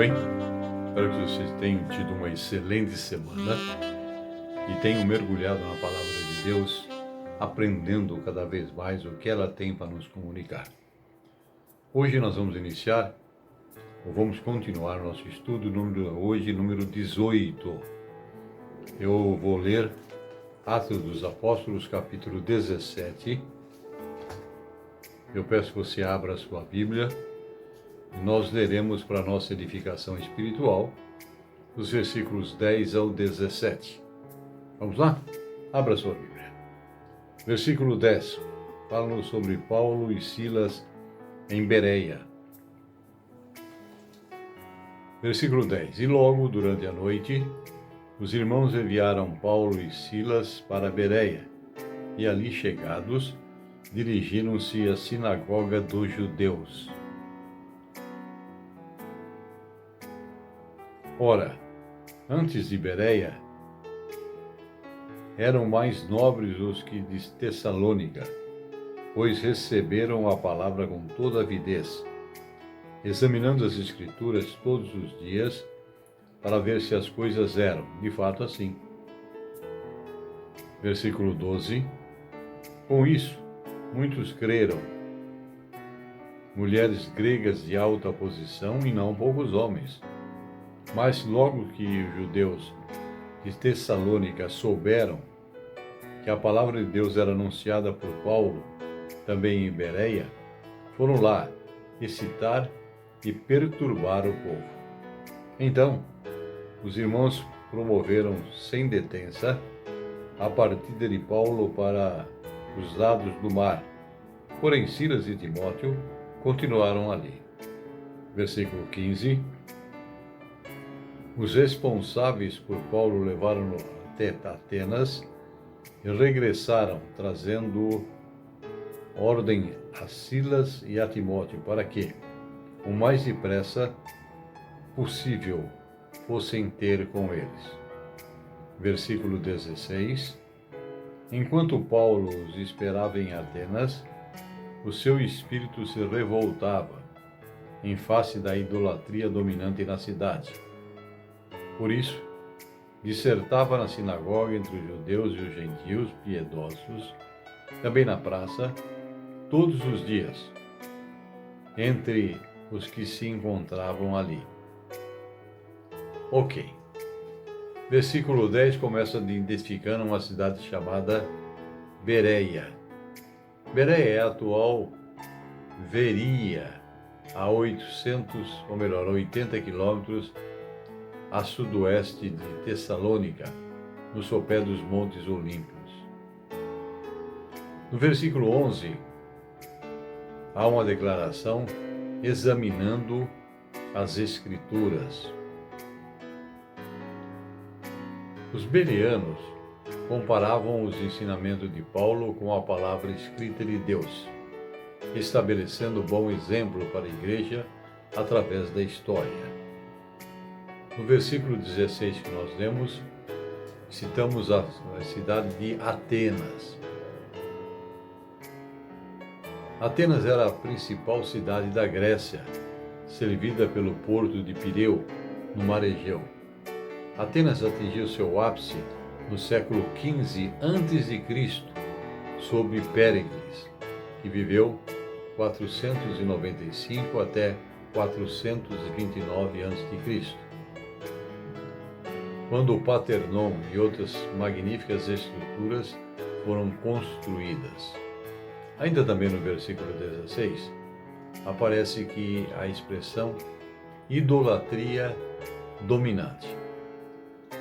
bem? Espero que vocês tenham tido uma excelente semana e tenham mergulhado na palavra de Deus, aprendendo cada vez mais o que ela tem para nos comunicar. Hoje nós vamos iniciar, ou vamos continuar nosso estudo, número 18. Eu vou ler Atos dos Apóstolos, capítulo 17. Eu peço que você abra a sua Bíblia. Nós leremos para nossa edificação espiritual os versículos 10 ao 17. Vamos lá? Abra sua Bíblia. Versículo 10. Fala-nos sobre Paulo e Silas em Bereia. Versículo 10. E logo, durante a noite, os irmãos enviaram Paulo e Silas para Bereia, e ali chegados, dirigiram-se à sinagoga dos judeus. Ora, antes de Bereia, eram mais nobres os que de Tessalônica, pois receberam a palavra com toda avidez, examinando as Escrituras todos os dias, para ver se as coisas eram, de fato, assim. Versículo 12. Com isso, muitos creram, mulheres gregas de alta posição e não poucos homens. Mas logo que os judeus de Tessalônica souberam que a palavra de Deus era anunciada por Paulo, também em Bereia, foram lá excitar e perturbar o povo. Então, os irmãos promoveram sem detença a partida de Paulo para os lados do mar. Porém, Silas e Timóteo continuaram ali. Versículo 15. Os responsáveis por Paulo levaram-no até Atenas e regressaram, trazendo ordem a Silas e a Timóteo para que, o mais depressa possível, fossem ter com eles. Versículo 16. Enquanto Paulo os esperava em Atenas, o seu espírito se revoltava em face da idolatria dominante na cidade. Por isso, dissertava na sinagoga entre os judeus e os gentios piedosos, também na praça, todos os dias, entre os que se encontravam ali. Ok. Versículo 10 começa identificando uma cidade chamada Bereia. Bereia é a atual Veria, a 80 quilômetros a sudoeste de Tessalônica, no sopé dos Montes Olímpicos. No versículo 11, há uma declaração examinando as Escrituras. Os bereanos comparavam os ensinamentos de Paulo com a palavra escrita de Deus, estabelecendo bom exemplo para a igreja através da história. No versículo 16 que nós lemos, citamos a cidade de Atenas. Atenas era a principal cidade da Grécia, servida pelo porto de Pireu, no mar Egeu. Atenas atingiu seu ápice no século XV a.C., sob Péricles, que viveu 495 até 429 a.C., quando o Partenon e outras magníficas estruturas foram construídas. Ainda também no versículo 16, aparece que a expressão idolatria dominante.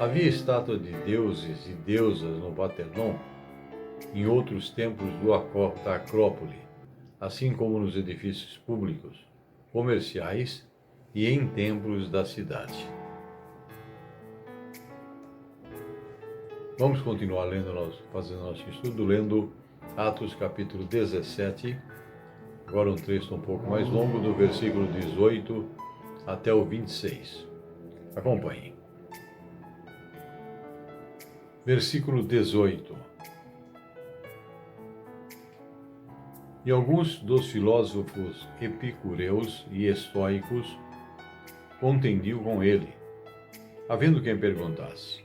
Havia estátuas de deuses e deusas no Partenon, em outros templos da Acrópole, assim como nos edifícios públicos, comerciais e em templos da cidade. Vamos continuar fazendo nosso estudo, lendo Atos capítulo 17, agora um texto um pouco mais longo, do versículo 18 até o 26. Acompanhem. Versículo 18. E alguns dos filósofos epicureus e estoicos contendiam com ele, havendo quem perguntasse: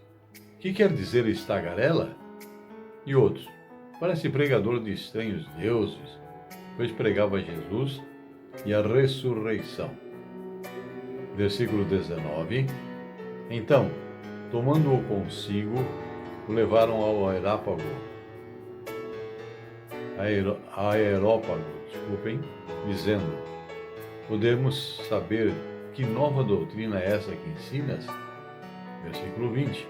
que quer dizer esta tagarela? E outros: parece pregador de estranhos deuses, pois pregava Jesus e a ressurreição. Versículo 19. Então, tomando-o consigo, o levaram ao aerópago, dizendo: podemos saber que nova doutrina é essa que ensinas? Versículo 20.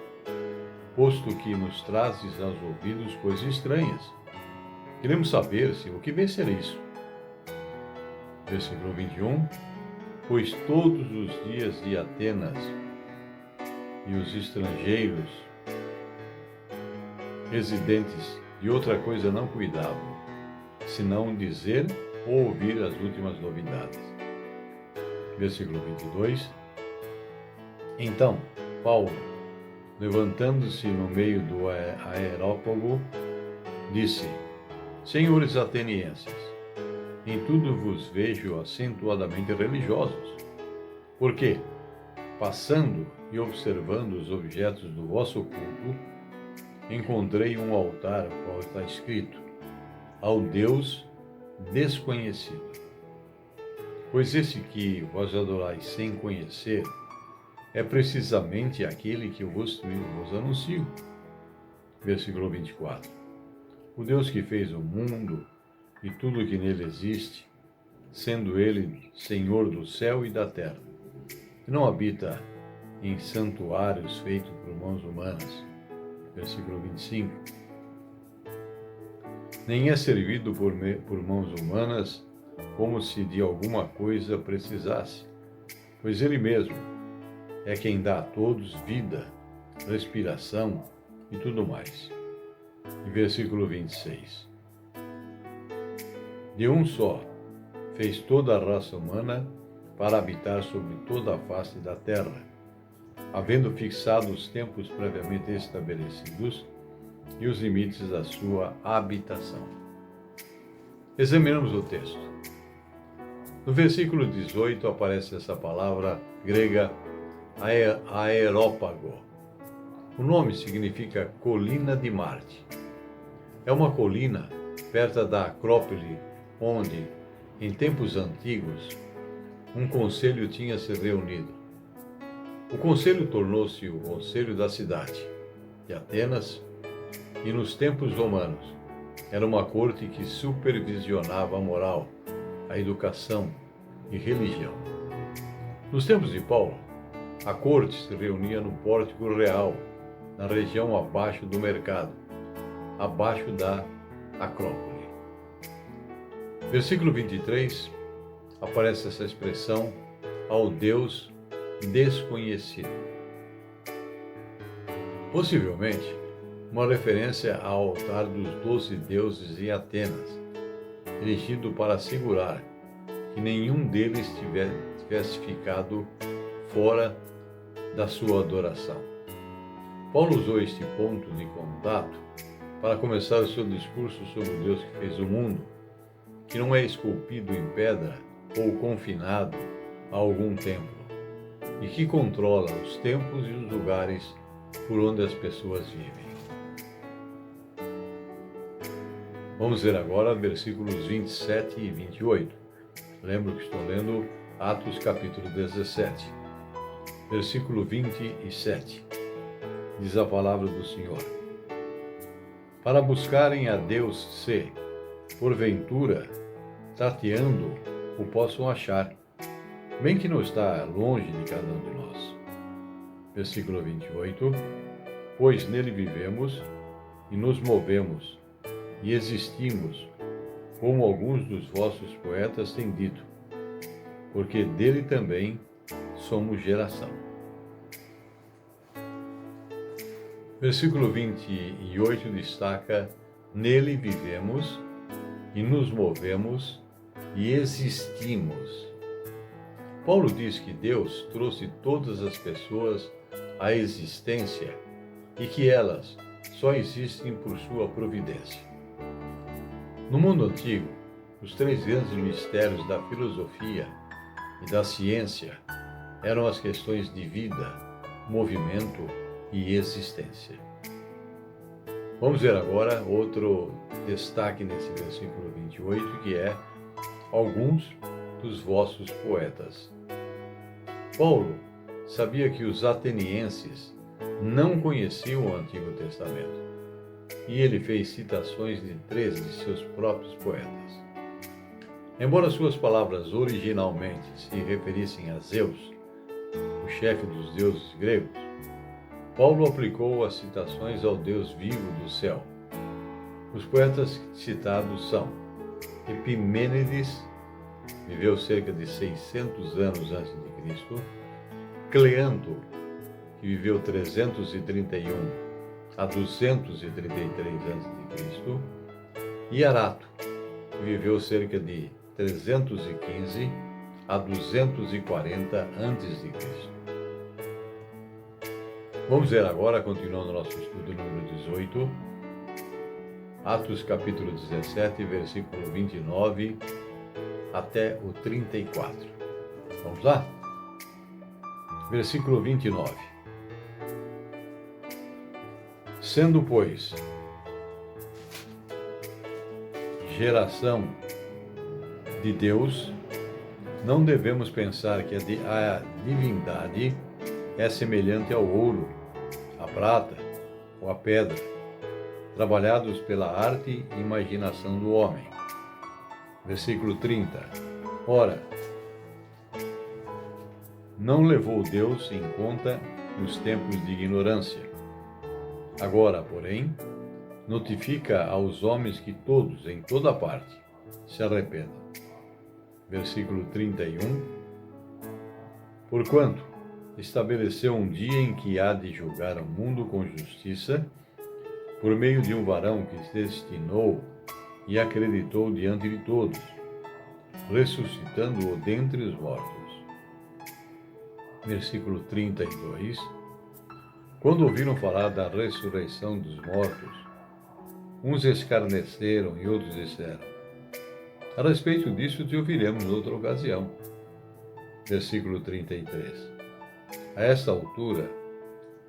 Posto que nos trazes aos ouvidos coisas estranhas, queremos saber se o que vem ser isso. Versículo 21. Pois todos os dias de Atenas e os estrangeiros residentes de outra coisa não cuidavam, senão dizer ou ouvir as últimas novidades. Versículo 22. Então, Paulo, levantando-se no meio do aerópago, disse: senhores atenienses, em tudo vos vejo acentuadamente religiosos, porque, passando e observando os objetos do vosso culto, encontrei um altar, ao qual está escrito: ao Deus desconhecido. Pois esse que vós adorais sem conhecer é precisamente aquele que eu vos anuncio. Versículo 24. O Deus que fez o mundo e tudo o que nele existe, sendo ele Senhor do céu e da terra, que não habita em santuários feitos por mãos humanas. Versículo 25. Nem é servido por mãos humanas, como se de alguma coisa precisasse, pois ele mesmo é quem dá a todos vida, respiração e tudo mais. E versículo 26. De um só fez toda a raça humana para habitar sobre toda a face da terra, havendo fixado os tempos previamente estabelecidos e os limites da sua habitação. Examinamos o texto. No versículo 18 aparece essa palavra grega aerópago. O nome significa colina de Marte. É uma colina perto da Acrópole, onde, em tempos antigos, um conselho tinha se reunido. O conselho tornou-se o conselho da cidade de Atenas e, nos tempos romanos, era uma corte que supervisionava a moral, a educação e religião. Nos tempos de Paulo, a corte se reunia no pórtico real, na região abaixo do mercado, abaixo da Acrópole. Versículo 23, aparece essa expressão, ao Deus desconhecido. Possivelmente, uma referência ao altar dos 12 deuses em Atenas, erigido para assegurar que nenhum deles tivesse ficado fora da sua adoração. Paulo usou este ponto de contato para começar o seu discurso sobre o Deus que fez o mundo, que não é esculpido em pedra ou confinado a algum templo, e que controla os tempos e os lugares por onde as pessoas vivem. Vamos ver agora versículos 27 e 28. Lembro que estou lendo Atos capítulo 17. Versículo 27. Diz a palavra do Senhor: para buscarem a Deus se, porventura, tateando, o possam achar, bem que não está longe de cada um de nós. Versículo 28. Pois nele vivemos e nos movemos e existimos, como alguns dos vossos poetas têm dito, porque dele também somos geração. Versículo 28 destaca: nele vivemos e nos movemos e existimos. Paulo diz que Deus trouxe todas as pessoas à existência e que elas só existem por sua providência. No mundo antigo, os 3 grandes mistérios da filosofia e da ciência eram as questões de vida, movimento e existência. Vamos ver agora outro destaque nesse versículo 28, que é alguns dos vossos poetas. Paulo sabia que os atenienses não conheciam o Antigo Testamento, e ele fez citações de 3 de seus próprios poetas. Embora suas palavras originalmente se referissem a Zeus, o chefe dos deuses gregos, Paulo aplicou as citações ao Deus vivo do céu. Os poetas citados são Epimênides, viveu cerca de 600 anos antes de Cristo, Cleanto, que viveu 331 a 233 a.C., e Arato, que viveu cerca de 315 a 240 a.C. Vamos ver agora, continuando nosso estudo número 18, Atos capítulo 17, versículo 29 até o 34. Vamos lá? Versículo 29. Sendo, pois, geração de Deus, não devemos pensar que a divindade é semelhante ao ouro, à prata ou à pedra, trabalhados pela arte e imaginação do homem. Versículo 30. Ora, não levou Deus em conta nos tempos de ignorância. Agora, porém, notifica aos homens que todos, em toda parte, se arrependam. Versículo 31. Porquanto estabeleceu um dia em que há de julgar o mundo com justiça, por meio de um varão que se destinou e acreditou diante de todos, ressuscitando-o dentre os mortos. Versículo 32. Quando ouviram falar da ressurreição dos mortos, uns escarneceram e outros disseram: a respeito disso te ouviremos noutra ocasião. Versículo 33. A esta altura,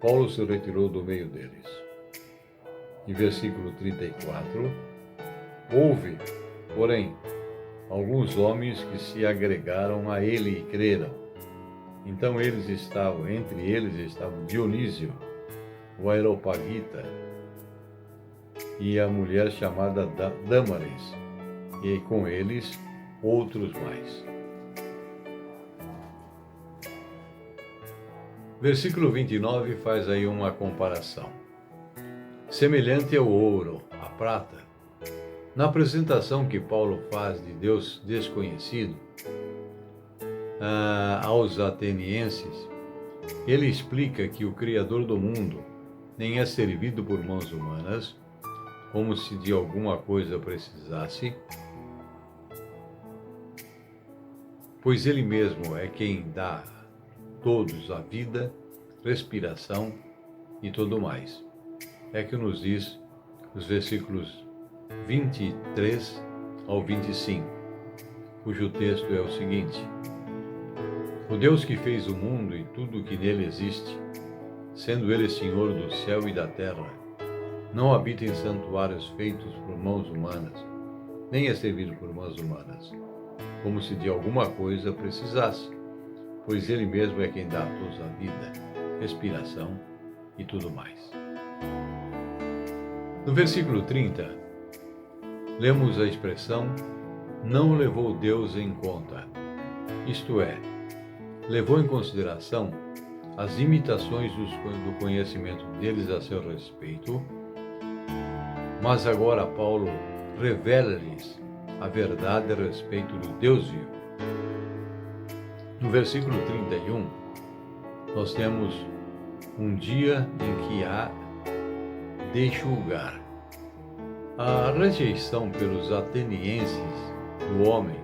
Paulo se retirou do meio deles. Em versículo 34, houve, porém, alguns homens que se agregaram a ele e creram. Então entre eles estavam Dionísio, o Areopagita, e a mulher chamada Dâmaris, e com eles outros mais. Versículo 29 faz aí uma comparação. Semelhante ao ouro, à prata. Na apresentação que Paulo faz de Deus desconhecido aos atenienses, ele explica que o Criador do mundo nem é servido por mãos humanas, como se de alguma coisa precisasse, pois ele mesmo é quem dá a todos a vida, respiração e tudo mais. É que nos diz os versículos 23 ao 25, cujo texto é o seguinte: o Deus que fez o mundo e tudo o que nele existe, sendo ele Senhor do céu e da terra, não habita em santuários feitos por mãos humanas, nem é servido por mãos humanas, como se de alguma coisa precisasse, pois ele mesmo é quem dá a todos a vida, respiração e tudo mais. No versículo 30, lemos a expressão não levou Deus em conta, isto é, levou em consideração as imitações do conhecimento deles a seu respeito, mas agora Paulo revela-lhes a verdade a respeito do Deus vivo. No versículo 31, nós temos um dia em que há de julgar. A rejeição pelos atenienses do homem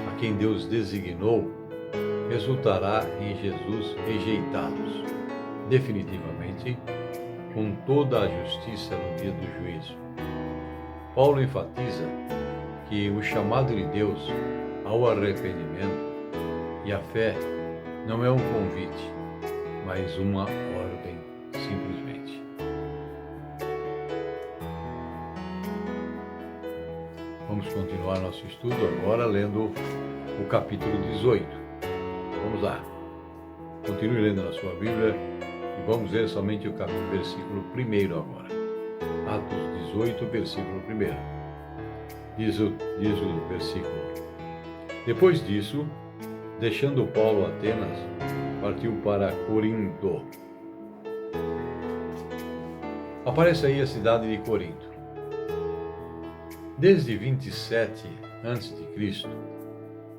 a quem Deus designou resultará em Jesus rejeitá-los definitivamente com toda a justiça no dia do juízo. Paulo enfatiza que o chamado de Deus ao arrependimento e à fé Não é um convite, mas uma ordem, simplesmente. Vamos continuar nosso estudo agora lendo o capítulo 18. Vamos lá. Continue lendo na sua Bíblia e vamos ler somente o versículo 1 agora. Atos 18, versículo 1. Diz o versículo: Depois disso, deixando Paulo Atenas, partiu para Corinto. Aparece aí a cidade de Corinto. Desde 27 a.C.,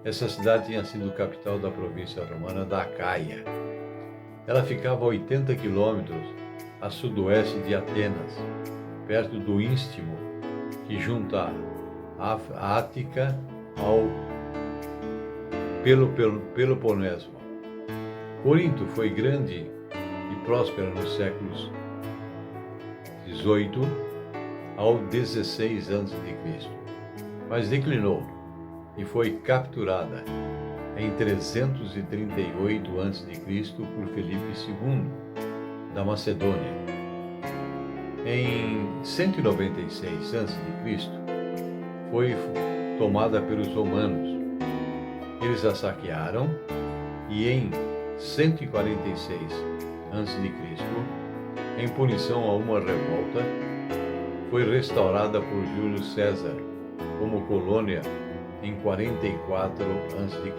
essa cidade tinha sido capital da província romana da Acaia. Ela ficava a 80 quilômetros a sudoeste de Atenas, perto do Istmo, que junta a Ática ao Peloponeso. Corinto foi grande e próspera nos séculos 18 ao 16 a.C., mas declinou e foi capturada em 338 a.C. por Filipe II, da Macedônia. Em 196 a.C., foi tomada pelos romanos. Eles a saquearam e em 146 a.C., em punição a uma revolta, foi restaurada por Júlio César como colônia em 44 a.C.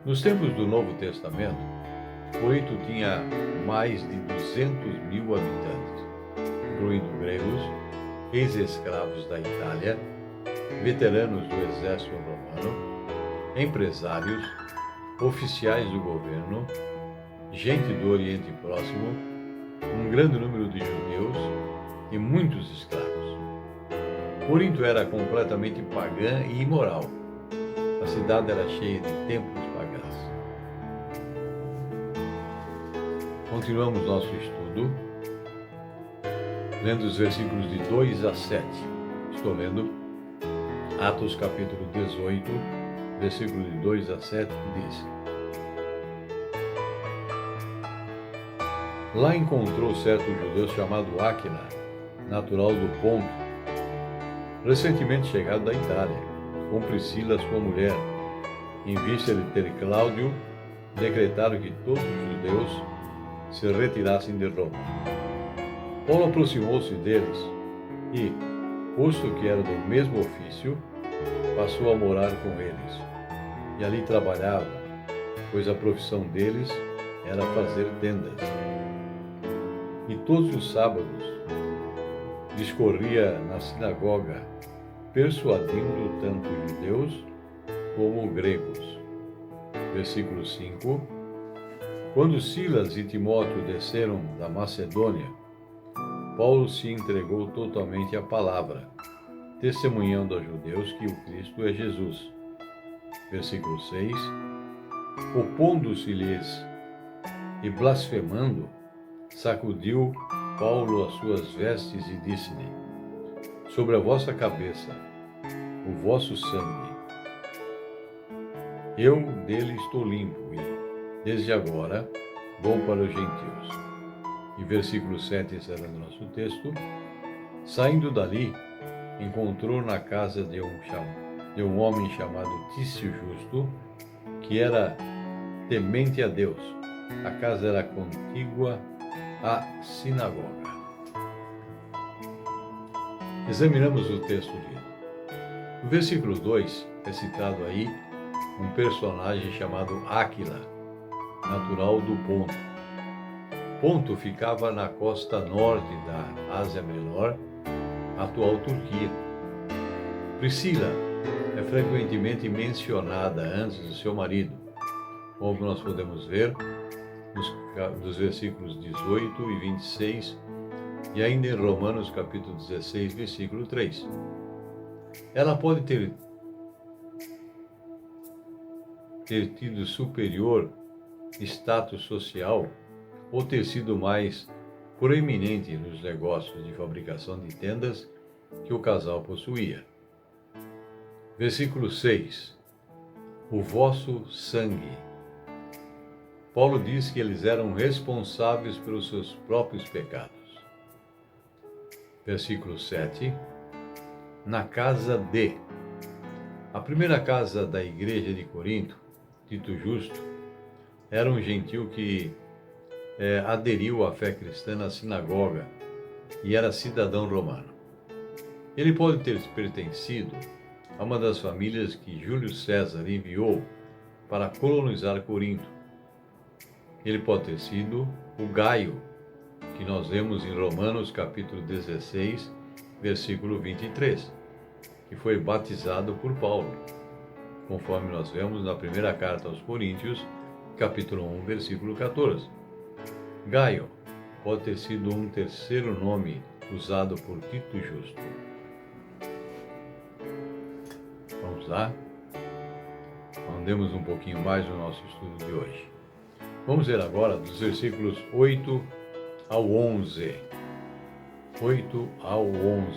Nos tempos do Novo Testamento, Corinto tinha mais de 200.000 habitantes, incluindo gregos, ex-escravos da Itália, veteranos do exército romano, empresários, oficiais do governo, gente do Oriente Próximo, um grande número de judeus e muitos escravos. Corinto era completamente pagã e imoral. A cidade era cheia de templos pagãs. Continuamos nosso estudo, lendo os versículos de 2 a 7. Estou lendo Atos capítulo 18, versículo de 2 a 7, que diz: Lá encontrou certo judeu chamado Áquila, natural do Ponto, recentemente chegado da Itália, com Priscila, sua mulher. Em vista de ter Cláudio, decretaram que todos os judeus se retirassem de Roma. Paulo aproximou-se deles e, posto que era do mesmo ofício, passou a morar com eles. E ali trabalhava, pois a profissão deles era fazer tendas. E todos os sábados discorria na sinagoga, persuadindo tanto judeus como gregos. Versículo 5. Quando Silas e Timóteo desceram da Macedônia, Paulo se entregou totalmente à palavra, testemunhando aos judeus que o Cristo é Jesus. Versículo 6. Opondo-se-lhes e blasfemando, sacudiu Paulo as suas vestes e disse-lhe: Sobre a vossa cabeça, o vosso sangue. Eu dele estou limpo e, desde agora, vou para os gentios. E versículo 7, encerrando nosso texto: Saindo dali, encontrou na casa de um homem chamado Tício Justo, que era temente a Deus. A casa era contígua à sinagoga. Examinamos o texto lido. No versículo 2 é citado aí um personagem chamado Áquila, natural do Ponto. Ponto ficava na costa norte da Ásia Menor, atual Turquia. Priscila é frequentemente mencionada antes do seu marido, como nós podemos ver nos versículos 18 e 26, e ainda em Romanos capítulo 16, versículo 3. Ela pode ter tido superior status social ou ter sido mais proeminente nos negócios de fabricação de tendas que o casal possuía. Versículo 6. O vosso sangue. Paulo diz que eles eram responsáveis pelos seus próprios pecados. Versículo 7. Na casa de. A primeira casa da igreja de Corinto, Tito Justo, era um gentil que aderiu à fé cristã na sinagoga e era cidadão romano. Ele pode ter pertencido a uma das famílias que Júlio César enviou para colonizar Corinto. Ele pode ter sido o Gaio, que nós vemos em Romanos capítulo 16, versículo 23, que foi batizado por Paulo, conforme nós vemos na primeira carta aos Coríntios, capítulo 1, versículo 14. Gaio pode ter sido um terceiro nome usado por Tito Justo. Vamos lá? Andemos um pouquinho mais no nosso estudo de hoje. Vamos ver agora dos versículos 8 ao 11. 8 ao 11.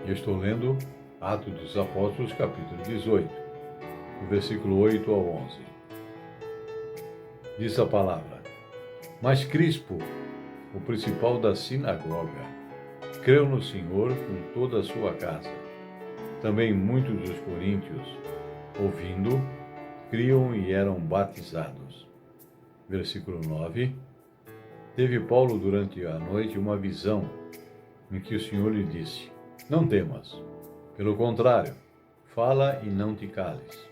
Eu estou lendo Atos dos Apóstolos, capítulo 18, do versículo 8 ao 11. Diz a palavra: Mas Crispo, o principal da sinagoga, creu no Senhor com toda a sua casa. Também muitos dos coríntios, ouvindo, criam e eram batizados. Versículo 9. Teve Paulo durante a noite uma visão em que o Senhor lhe disse: Não temas, pelo contrário, fala e não te cales.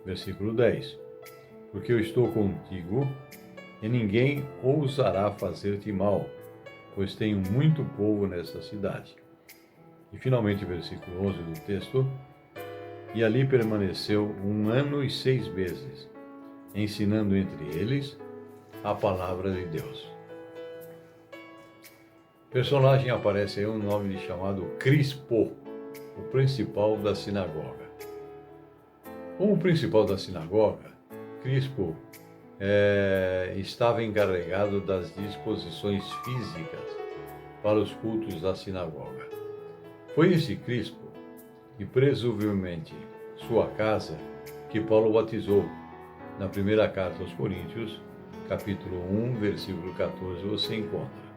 Versículo 10. Porque eu estou contigo e ninguém ousará fazer-te mal, pois tenho muito povo nesta cidade. E finalmente, versículo 11 do texto: E ali permaneceu 1 ano e 6 meses, ensinando entre eles a palavra de Deus. O personagem aparece aí um nome chamado Crispo, o principal da sinagoga. Como principal da sinagoga, Crispo estava encarregado das disposições físicas para os cultos da sinagoga. Foi esse Crispo e presumivelmente sua casa que Paulo batizou na primeira carta aos Coríntios, capítulo 1, versículo 14, você encontra.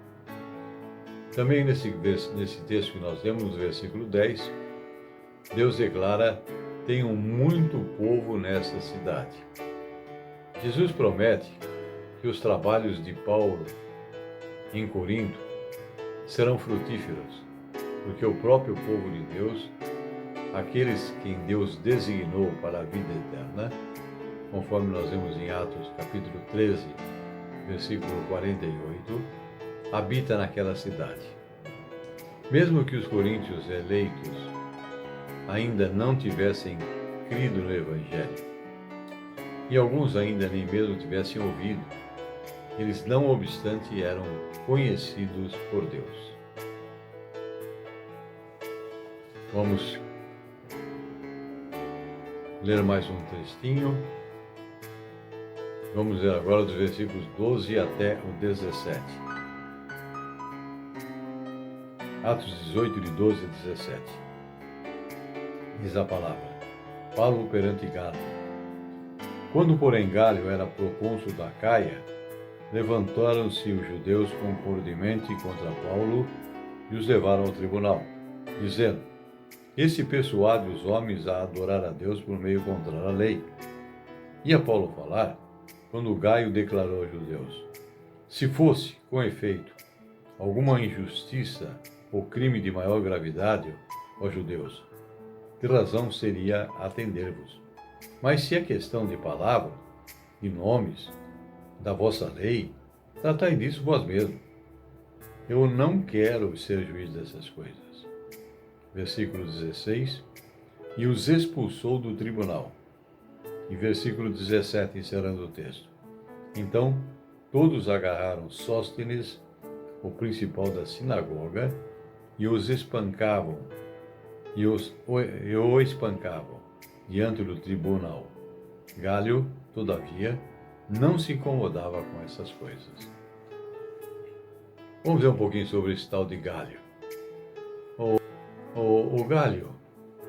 Também nesse texto que nós lemos, no versículo 10, Deus declara: tenho muito povo nessa cidade. Jesus promete que os trabalhos de Paulo em Corinto serão frutíferos, porque o próprio povo de Deus, aqueles quem Deus designou para a vida eterna, conforme nós vemos em Atos capítulo 13, versículo 48, habita naquela cidade. Mesmo que os coríntios eleitos ainda não tivessem crido no Evangelho, e alguns ainda nem mesmo tivessem ouvido, eles não obstante eram conhecidos por Deus. Vamos ler mais um textinho. Vamos ver agora dos versículos 12 até o 17. Atos 18, de 12 a 17. Diz a palavra: Paulo perante Gálio. Quando, porém, Gálio era procônsul da Caia, levantaram-se os judeus concordemente contra Paulo e os levaram ao tribunal, dizendo: Esse persuade os homens a adorar a Deus por meio contrário à lei. Ia Paulo falar, quando Gaio declarou aos judeus: Se fosse, com efeito, alguma injustiça ou crime de maior gravidade, ó judeus, que razão seria atender-vos? Mas se é questão de palavra, de nomes, da vossa lei, tratai disso vós mesmos. Eu não quero ser juiz dessas coisas. Versículo 16. E os expulsou do tribunal. E versículo 17, encerrando o texto. Então, todos agarraram Sóstenes, o principal da sinagoga, e os espancavam, e o espancavam diante do tribunal. Gálio, todavia, não se incomodava com essas coisas. Vamos ver um pouquinho sobre esse tal de Gálio. O Gálio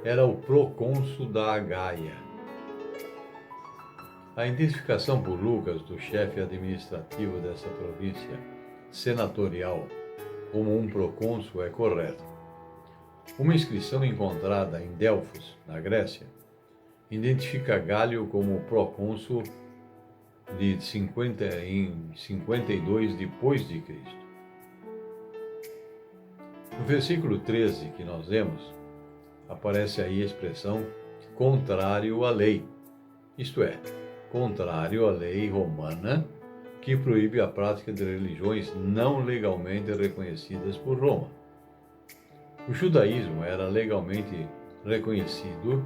era o procônsul da Gaia. A identificação por Lucas do chefe administrativo dessa província senatorial como um procônsul é correta. Uma inscrição encontrada em Delfos, na Grécia, identifica Gálio como procônsul em 52 depois de Cristo. No versículo 13 que nós lemos, aparece aí a expressão contrário à lei, isto é, contrário à lei romana que proíbe a prática de religiões não legalmente reconhecidas por Roma. O judaísmo era legalmente reconhecido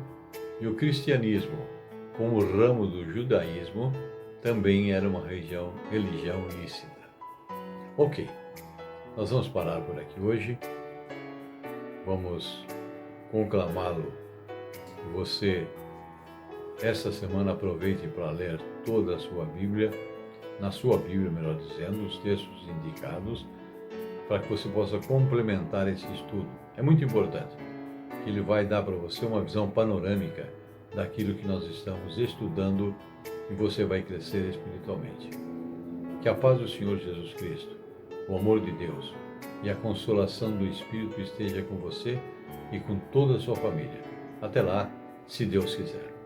e o cristianismo, como ramo do judaísmo, também era uma religião lícita. Ok, nós vamos parar por aqui hoje. Vamos conclamá-lo que você, esta semana, aproveite para ler toda a sua Bíblia, na sua Bíblia, melhor dizendo, os textos indicados, para que você possa complementar esse estudo. É muito importante, que ele vai dar para você uma visão panorâmica daquilo que nós estamos estudando e você vai crescer espiritualmente. Que a paz do Senhor Jesus Cristo, o amor de Deus e a consolação do Espírito esteja com você e com toda a sua família. Até lá, se Deus quiser.